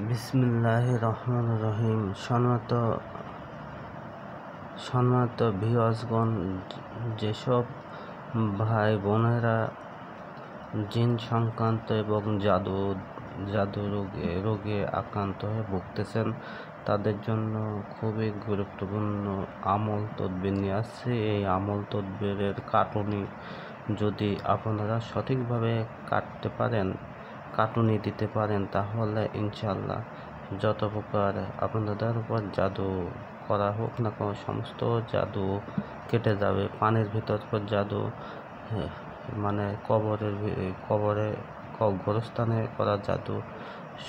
বিসমিল্লাহির রহমানির রহিম। সম্মানিত ভিউয়ার্সগণ, যেসব ভাই বোনেরা জিন সংক্রান্ত এবং জাদু রোগে আক্রান্ত হয়ে ভুগতেছেন, তাদের জন্য খুবই গুরুত্বপূর্ণ আমল তদবির নিয়ে আসছে। এই আমল তদবিরের কাটুনি যদি আপনারা সঠিকভাবে কাটুনি দিতে পারেন, তাহলে ইনশাল্লাহ যত প্রকার আপনাদের উপর জাদু করা হোক না কোনো সমস্ত জাদু কেটে যাবে। পানির ভিতর জাদু, মানে কবরে গোরস্থানে করা জাদু,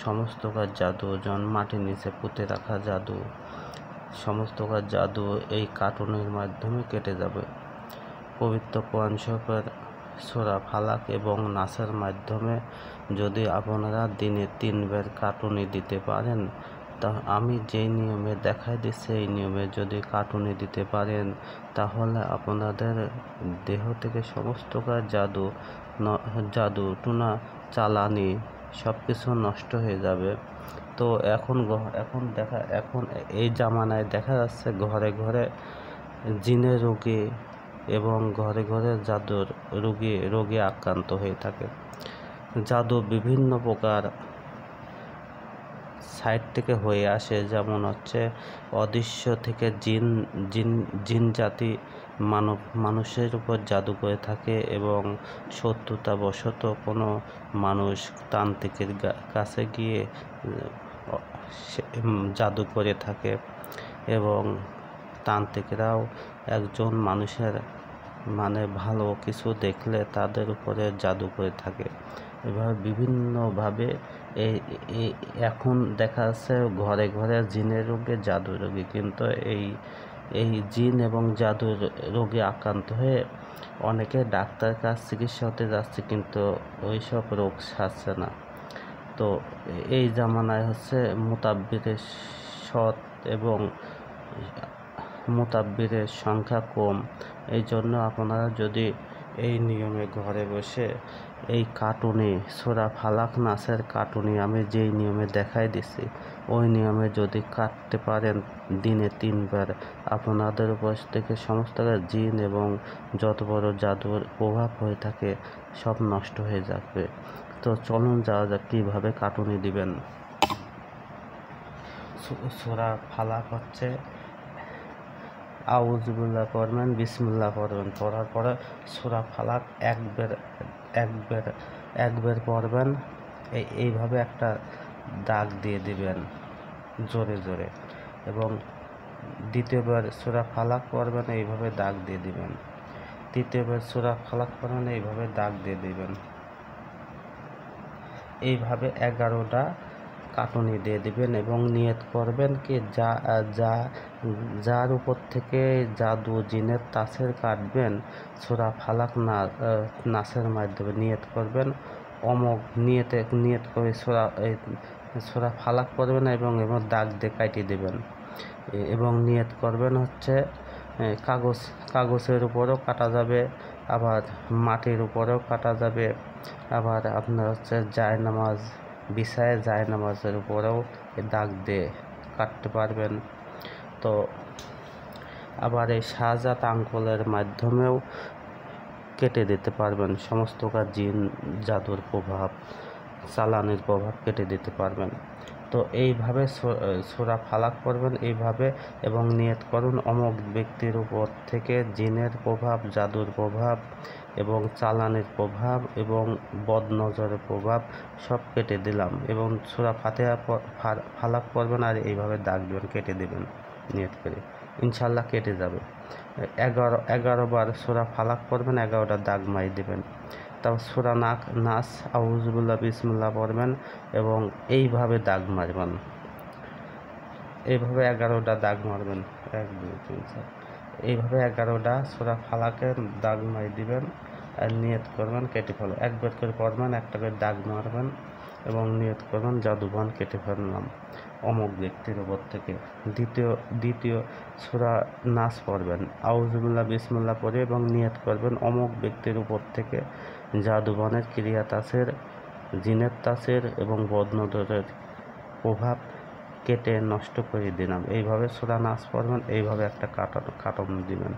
সমস্ত কাজ জাদু, যেমন মাটির নিচে পুঁতে রাখা জাদু, সমস্ত কাজ জাদু এই কাটুনির মাধ্যমে কেটে যাবে। পবিত্র কোরআন শরীফের সূরা ফালাক এবং নাসের মাধ্যমে যদি আপনারা দিনে 3 বার কাটুনি দিতে পারেন, তা আমি যেই নিয়মে দেখাই দিচ্ছি এই নিয়মে যদি কাটুনি দিতে পারেন, তাহলে আপনাদের দেহ থেকে সমস্ত জাদু টুনা চালানি সব কিছু নষ্ট হয়ে যাবে। তো এখন এই জামানায় দেখা যাচ্ছে ঘরে ঘরে জিনের রোগী এবং ঘরে ঘরে জাদুর রোগে আক্রান্ত হয়ে থাকে। জাদু বিভিন্ন প্রকার সাইড থেকে হয়ে আসে, যেমন হচ্ছে অদৃশ্য থেকে জিন জাতি মানুষের উপর জাদু করে থাকে, এবং শত্রুতা বশত কোনো মানুষ তান্ত্রিকের কাছে গিয়ে জাদু করে থাকে, এবং তান্ত্রিকরাও একজন মানুষের ভালো কিছু দেখলে তাদের উপরে জাদু করে থাকে। এভাবে বিভিন্নভাবে এখন দেখা যাচ্ছে ঘরে ঘরে জিনের রোগে জাদু রোগী, কিন্তু এই জিন এবং জাদুর রোগে আক্রান্ত হয়ে অনেকে ডাক্তার কাছে চিকিৎসা হতে যাচ্ছে, কিন্তু ওইসব রোগ সারছে না। তো এই জামানায় হচ্ছে মুতাব্বিরের সৎ এবং মুতাব্বিরের সংখ্যা কম। এই জন্য আপনারা যদি এই নিয়মে ঘরে বসে এই কাটুনি সূরা ফালাক নাসের কাটুনি আমি যেই নিয়মে দেখাই দিচ্ছি, ওই নিয়মে যদি কাটতে পারেন দিনে 3 বার, আপনাদের উপর থেকে সমস্ত জিন এবং যত বড় জাদুর প্রভাব হয়ে থাকে সব নষ্ট হয়ে যাবে। তো চলুন যাওয়া যাক কীভাবে কাটুনি দিবেন। সূরা ফালাক হচ্ছে আউযুবিল্লাহ পড়বেন, বিসমিল্লাহ পড়বেন, পড়ার পরে সূরা ফালাক একবার পড়বেন। এইভাবে একটা দাগ দিয়ে দিবেন জোরে জোরে, এবং দ্বিতীয়বার সূরা ফালাক পড়বেন, এইভাবে দাগ দিয়ে দিবেন। তৃতীয়বার সূরা ফালাক পড়বেন, এইভাবে দাগ দিয়ে দিবেন। এইভাবে 11টা কাটুনি দিয়ে দিবেন, এবং নিয়ত করবেন কি যার উপর থেকে জাদু জিনের তাসের কাটবেন, সূরা ফালাক নাসের মাধ্যমে নিয়ত করবেন। অমক নিয়ত করে সূরা ফালাক পড়বেন এবং দাগ দিয়ে কাটিয়ে দেবেন, এবং নিয়ত করবেন হচ্ছে কাগজের উপরেও কাটা যাবে, আবার মাটির উপরেও কাটা যাবে, আবার আপনার হচ্ছে জায়নামাজ বিছায় জায়নামাজের উপরেও দাগ দিয়ে কাটতে পারবেন। তো আবার এই শাহজাত আঙ্গুলের মাধ্যমেও কেটে দিতে পারবেন, সমস্ত জিন জাদুর প্রভাব চালানির প্রভাব কেটে দিতে পারবেন। তো এইভাবে সূরা ফালাক পড়বেন এইভাবে, এবং নিয়ত করুন অমুক ব্যক্তির উপর থেকে জিনের প্রভাব, জাদুর প্রভাব এবং চালানির প্রভাব এবং বদনজরের প্রভাব সব কেটে দিলাম, এবং সূরা ফালাক পড়বেন আর এইভাবে দাগ দেবেন, কেটে দেবেন নিয়ত করে, ইনশাল্লাহ কেটে যাবে। 11 বার সূরা ফালাক পড়বেন, 11টা দাগ মারি দেবেন। তারপর সূরা নাস আউযুবিল্লাহ বিসমিল্লাহ পড়বেন, এবং এইভাবে দাগ মারবেন, এইভাবে 11টা দাগ মারবেন, 1 2 3 4, এইভাবে 11টা সূরা ফালাকের দাগ মারি দিবেন, আর নিয়ত করবেন কেটে ফেলো। একবার করে পড়বেন, একটা করে দাগ মারবেন এবং নিয়ত করবেন জাদুবান কেটে ফেললাম অমুক ব্যক্তির উপর থেকে। দ্বিতীয় সূরা নাস পড়বেন, আউযুবিল্লাহ বিসমিল্লাহ পড়ে এবং নিয়ত করবেন অমুক ব্যক্তির উপর থেকে জাদুবানের ক্রিয়া তাসের, জিনের তাসের এবং বদনজরের প্রভাব কেটে নষ্ট করে দিলাম। এইভাবে সূরা নাস পড়বেন, এইভাবে একটা কাটুনি দিবেন।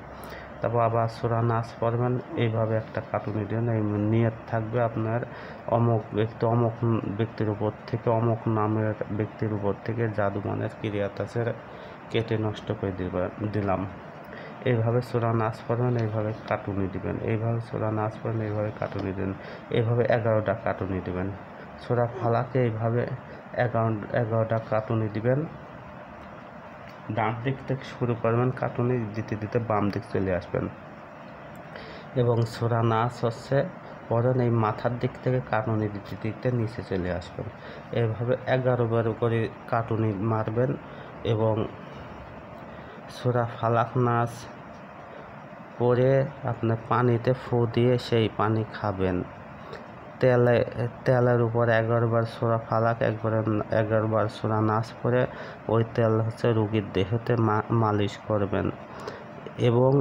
তারপর আবার সূরা নাস পড়বেন, এইভাবে একটা কাটুনি দিবেন। এই নিয়ত থাকবে আপনার অমুক ব্যক্তির উপর থেকে, অমুক নামের ব্যক্তির উপর থেকে জাদুমানের ক্রিয়া তাসের কেটে নষ্ট করে দিলাম। এইভাবে সূরা নাস পড়বেন, এইভাবে কাটুনি দিবেন। এইভাবে সূরা নাস পড়বেন, এইভাবে কাটুনি দিবেন। এইভাবে 11টা কাটুনি দিবেন। সূরা ফালাকে এইভাবে 11টা কাটুনি দিবেন। ডান দিক থেকে শুরু করবেন, কাটুনি দিতে দিতে বাম দিক চলে আসবেন। এবং সূরা নাস হচ্ছে পড়েন, এই মাথার দিক থেকে কাটুনি দিতে দিতে নিচে চলে আসবেন। এইভাবে 11 বার করে কাটুনি মারবেন। এবং সূরা ফালাক নাস পরে আপনার পানিতে ফু দিয়ে সেই পানি খাবেন। তেলের উপর 11 বার সূরা ফালাক, 11 বার সূরা নাস পরে ওই তেল হচ্ছে রোগীর দেহতে মালিশ করবেন। এবং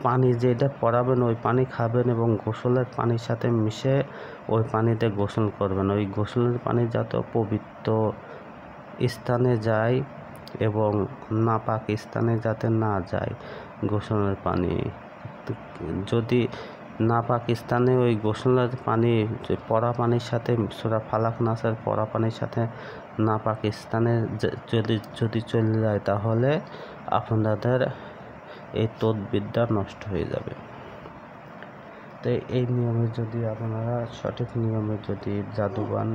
পানি যেটা পড়াবেন ওই পানি খাবেন এবং গোসলের পানির সাথে মিশে ওই পানিতে গোসল করবেন। ওই গোসলের পানি যাতে পবিত্র স্থানে যায় এবং নাপাক স্থানে যাতে না যায় গোসলের পানি। যদি নাপাক স্থানে ওই গোসলের পানি পড়া পানির সাথে সূরা ফালাক নাসের পড়া পানির সাথে নাপাক স্থানে যদি চলে যায়, তাহলে আপনাদের এই তদবিরটা নষ্ট হয়ে যাবে। তো এই নিয়মে যদি আপনারা সঠিক নিয়মে যদি জাদুবান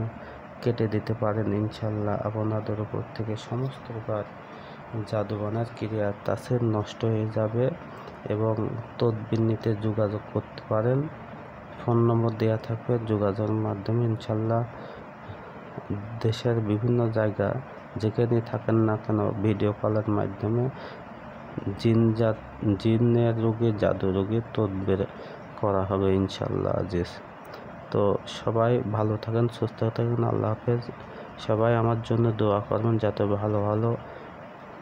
কেটে দিতে পারেন, ইনশাল্লাহ আপনাদের উপর থেকে সমস্ত প্রকার জাদুবানের ক্রিয়া তাসির নষ্ট হয়ে যাবে। এবং তদবির নিতে যোগাযোগ করতে পারেন। ফোন নম্বর দেওয়া থাকবে, যোগাযোগের মাধ্যমে ইনশাল্লাহ দেশের বিভিন্ন জায়গা যেখানে থাকেন না কেন ভিডিও কলের মাধ্যমে জিনের রোগী, জাদু রোগী তদবির করা হবে ইনশাল্লাহ আজিজ। তো সবাই ভালো থাকেন, সুস্থ থাকেন। আল্লাহ হাফেজ। সবাই আমার জন্য দোয়া করবেন যাতে ভালো ভালো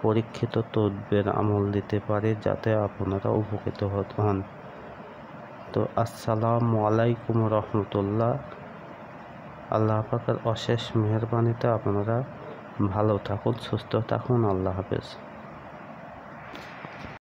পরীক্ষিত তদবির আমল দিতে পারে, যাতে আপনারা উপকৃত হন। তো আসসালামু আলাইকুম রহমতুল্লাহ। আল্লাহ পাকের অশেষ মেহেরবানিতে আপনারা ভালো থাকুন, সুস্থ থাকুন। আল্লাহ হাফেজ।